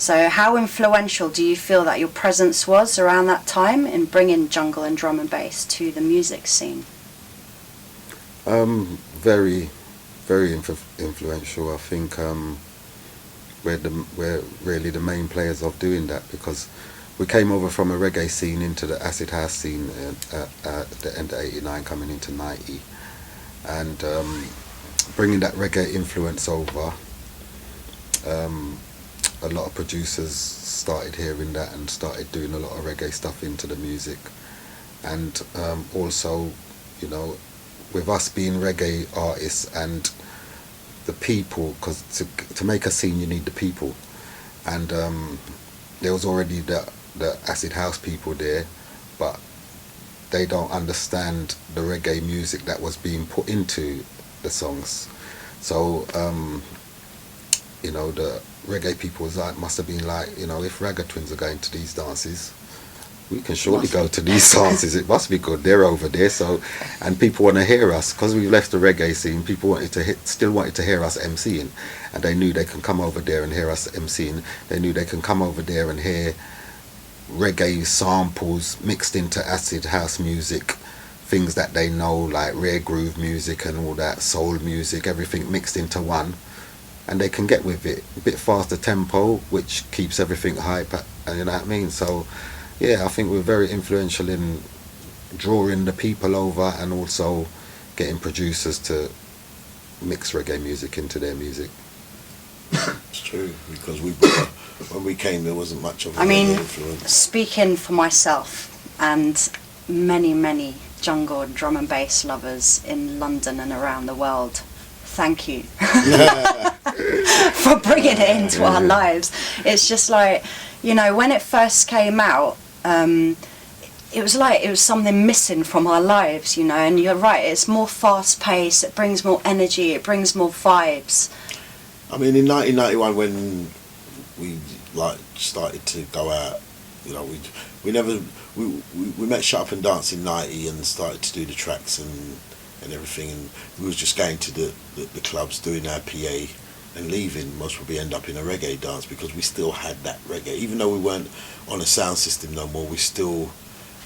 So how influential do you feel that your presence was around that time in bringing jungle and drum and bass to the music scene? Very, very influential. I think we're really the main players of doing that, because we came over from a reggae scene into the acid house scene at the end of '89, coming into '90, and bringing that reggae influence over. A lot of producers started hearing that and started doing a lot of reggae stuff into the music, and also, you know, with us being reggae artists and the people, because to make a scene you need the people, and there was already the acid house people there, but they don't understand the reggae music that was being put into the songs. So you know, the reggae people must have been like, you know, if Ragga Twins are going to these dances, we can surely go to these dances. It must be good. They're over there, so, and people want to hear us, because we left the reggae scene. People still wanted to hear us MCing, and they knew they can come over there and hear us MCing. They knew they can come over there and hear reggae samples mixed into acid house music, things that they know, like rare groove music and all that, soul music, everything mixed into one, and they can get with it. A bit faster tempo, which keeps everything hype, and you know what I mean? So yeah, I think we're very influential in drawing the people over, and also getting producers to mix reggae music into their music. It's true, because when we came, there wasn't much of an influence. Speaking for myself and many jungle and drum and bass lovers in London and around the world, thank you for bringing it into our lives. It's just like, you know, when it first came out, it was like it was something missing from our lives, you know. And you're right, it's more fast paced, it brings more energy, it brings more vibes. I mean, in 1991, when we like started to go out, you know, we met Shut Up and Dance in '90 and started to do the tracks and everything, and we was just going to the clubs, doing our PA and leaving. Most probably end up in a reggae dance, because we still had that reggae, even though we weren't on a sound system no more. We still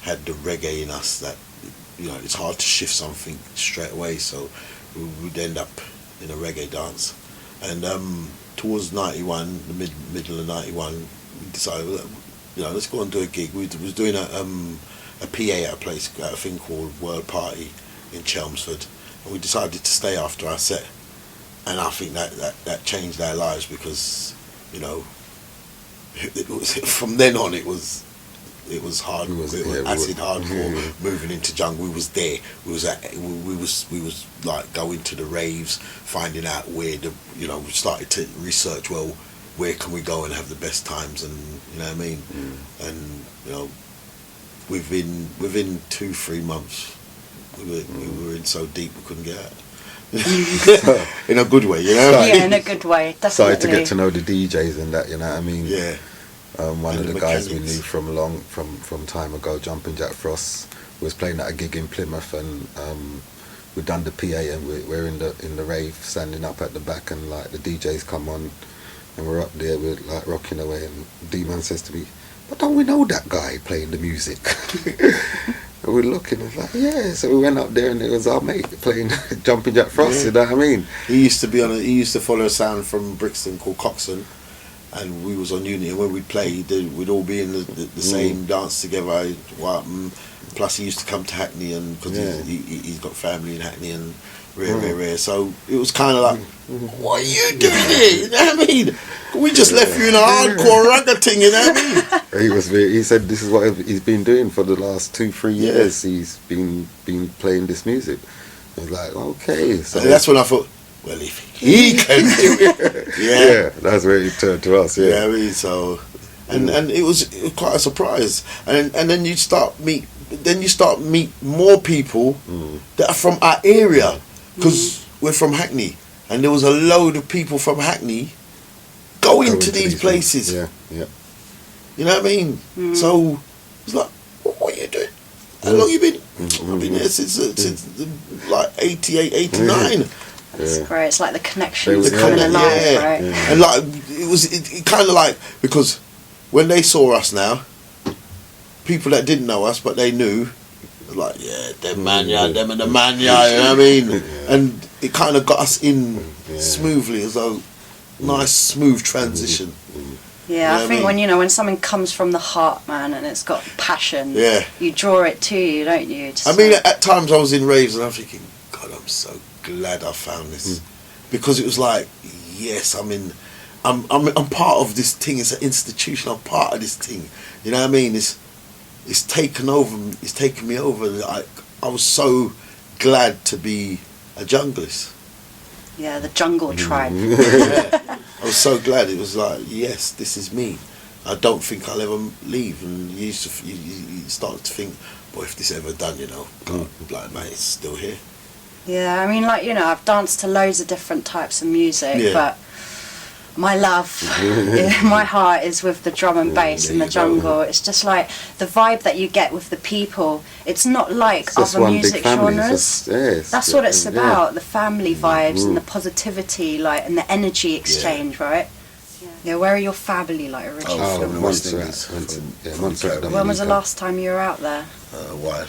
had the reggae in us that, you know, it's hard to shift something straight away, so we would end up in a reggae dance. And towards 91, the middle of 91, we decided, you know, let's go and do a gig. We was doing a PA at a place, at a thing called World Party in Chelmsford, and we decided to stay after our set. And I think that changed our lives, because, you know, from then on it was hard. It was acid hardcore. Moving into jungle, we was there. We was like going to the raves, finding out where we started to research. Well, where can we go and have the best times? And you know what I mean. And you know, within 2-3 months, we were in so deep we couldn't get out. In a good way, you know. Yeah, in a good way. Definitely. Started to get to know the DJs and that, you know what I mean. Yeah. One of the guys we knew from time ago, Jumping Jack Frost, was playing at a gig in Plymouth, and we'd done the PA, and we're in the rave, standing up at the back, and like the DJs come on, and we're up there, we're like rocking away, and Deman says to me, "But don't we know that guy playing the music?" And we're looking, and like, yeah. So we went up there, and it was our mate playing Jumping Jack Frost. You know what I mean? He used to follow a sound from Brixton called Coxon, and we was on Unity, and when we'd play, we'd all be in the same dance together. Plus he used to come to Hackney, and because he's got family in Hackney, and rare. So it was kind of like, what are you doing here? You know what I mean? We just left you in a hardcore ragga thing, you know what I mean? He said this is what he's been doing for the last 2-3 years. He's been playing this music. I was like, okay. So and that's when I thought, well, if he can do it, yeah, that's where he turned to us. Yeah, I mean, so, and it was quite a surprise, and then you start meet more people that are from our area, because we're from Hackney, and there was a load of people from Hackney going to these places. Yeah. You know what I mean? So it's like, what are you doing? How long you been? I've been there since like 88, 89. That's great. It's like the connection is coming alive, right? And like it kind of like, because when they saw us now, people that didn't know us but they knew, like, yeah, them man, yeah, them and the man, yeah, you know what I mean? Yeah. And it kind of got us in smoothly, as though nice smooth transition. Yeah, You know I what think I mean? when something comes from the heart, man, and it's got passion, Yeah. you draw it to you, don't you? Just I mean, like- at times I was in raves and I'm thinking, God, I'm so glad I found this, because it was like, yes, I'm part of this thing. It's an institution. I'm part of this thing. You know what I mean? It's taken over. It's taken me over. I was so glad to be a junglist. yeah, the jungle tribe. Yeah. I was so glad. It was like, yes, this is me. I don't think I'll ever leave. And you start to think, boy, if this ever done, God, like, mate, it's still here. Yeah, I mean, like, I've danced to loads of different types of music, Yeah. but my love, my heart is with the drum and bass there and the you go. jungle. It's just like the vibe that you get with the people. It's not like It's just other one music big family. genres. That's It's what it's yeah. about, the family vibes and the positivity, like, and the energy exchange, right? Yeah, where are your family, like, originally Oh, from? from Montserrat. West Indies. Montserrat. When was the Dominica. last time you were out there? Wild.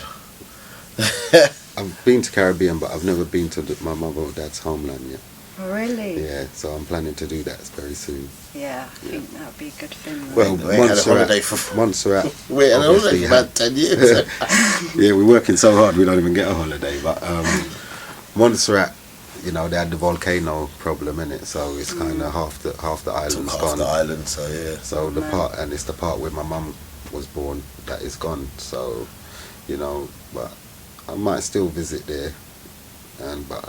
I've been to Caribbean, but I've never been to my mother or dad's homeland yet. Oh, really? Yeah, so I'm planning to do that very soon. Yeah, I think that would be a good thing. right? Well, We ain't had a holiday Montserrat. Wait, and I was obviously like about 10 years. Yeah, we're working so hard we don't even get a holiday. But Montserrat, they had the volcano problem in it, so it's kind of half the Took island's half gone. the island, so yeah. So it's the part where my mum was born that is gone. So, but I might still visit there, but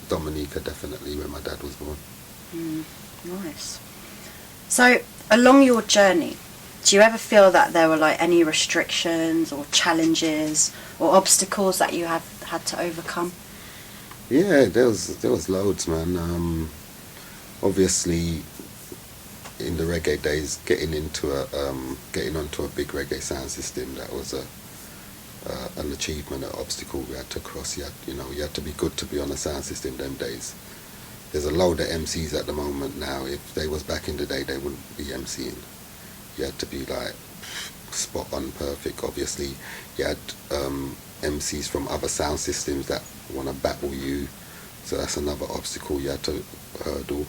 Dominica definitely, where my dad was born. Nice. So, along your journey, do you ever feel that there were like any restrictions or challenges or obstacles that you have had to overcome? Yeah, there was loads, man. Obviously, in the reggae days, getting onto a big reggae sound system, that was an achievement, an obstacle we had to cross. You had to be good to be on a sound system them days. There's a load of MCs at the moment now. If they was back in the day, they wouldn't be MCing. You had to be like spot on perfect. Obviously, you had MCs from other sound systems that want to battle you, so that's another obstacle you had to hurdle.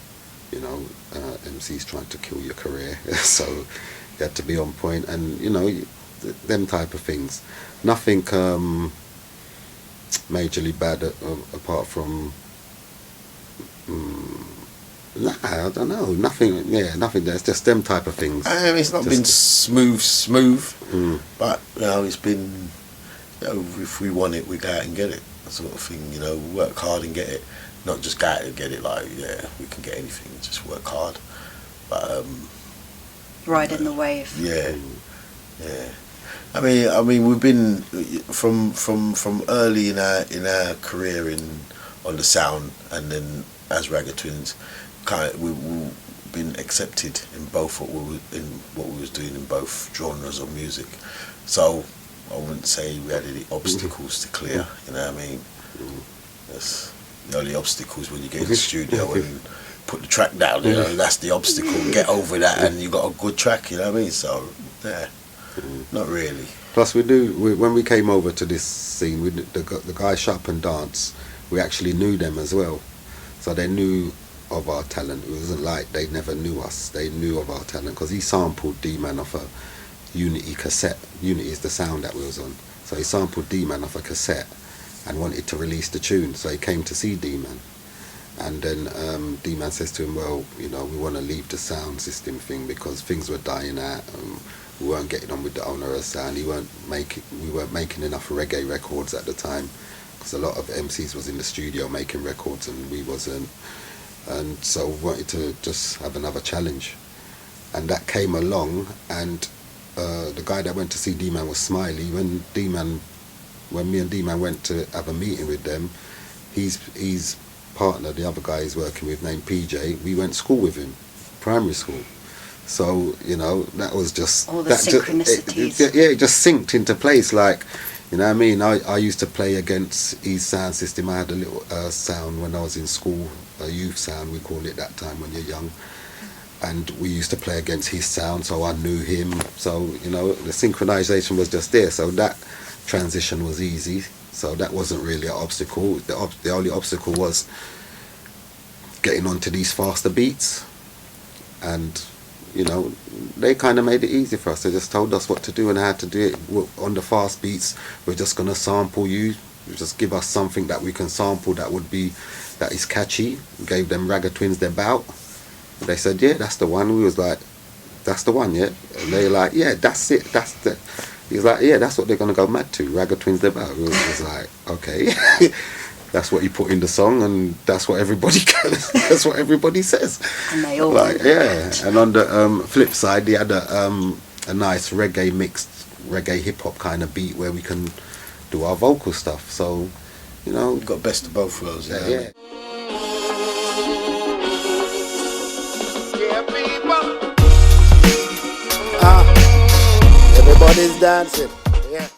MCs trying to kill your career, so you had to be on point, and them type of things. Nothing majorly bad apart from I don't know, nothing. Yeah, nothing. There's just them type of things. It's not been smooth, but it's been. If we want it, we go out and get it. That sort of thing. Work hard and get it. Not just go out and get it. Like, yeah, we can get anything. Just work hard. But Riding the wave. yeah. I mean, we've been from early in our career on the sound, and then as Ragga Twins, we've been accepted in both what we was doing in both genres of music. So I wouldn't say we had any obstacles to clear. You know what I mean? That's the only obstacles when you get in the studio and put the track down. That's the obstacle. Get over that, and you got a good track. You know what I mean? So yeah. Not really. Plus, when we came over to this scene, the guys Shop and Dance, we actually knew them as well, so they knew of our talent. It wasn't like they never knew us; they knew of our talent because he sampled Deman off a Unity cassette. Unity is the sound that we was on, so he sampled Deman off a cassette and wanted to release the tune. So he came to see Deman, and then Deman says to him, "Well, we want to leave the sound system thing because things were dying out." We weren't getting on with the owner of sound. We weren't making enough reggae records at the time because a lot of MCs was in the studio making records and we wasn't. And so we wanted to just have another challenge. And that came along, and the guy that went to see D-Man was Smiley. When me and D-Man went to have a meeting with them, his partner, the other guy he's working with named PJ, we went to school with him, primary school. So, that was just... All the synchronicities. It just synced into place. Like, you know what I mean? I used to play against his sound system. I had a little sound when I was in school, a youth sound, we call it that time when you're young. and we used to play against his sound, so I knew him. So, you know, the synchronization was just there. So that transition was easy. So that wasn't really an obstacle. The only obstacle was getting onto these faster beats. And, you know, they kind of made it easy for us. They just told us what to do and how to do it. On the fast beats, we're just going to sample you. Just give us something that we can sample that is catchy. We gave them Ragga Twins their bout. They said, yeah, that's the one. We was like, that's the one, yeah? And they like, yeah, that's it. He's like, yeah, that's what they're going to go mad to. Ragga Twins their bout. We was like, okay. That's what you put in the song, and that's what everybody that's what everybody says. And they all like, yeah. And on the flip side, they had a nice reggae mixed, reggae hip hop kind of beat where we can do our vocal stuff. So, you know, We've got best of both worlds. yeah. Yeah. Everybody's dancing.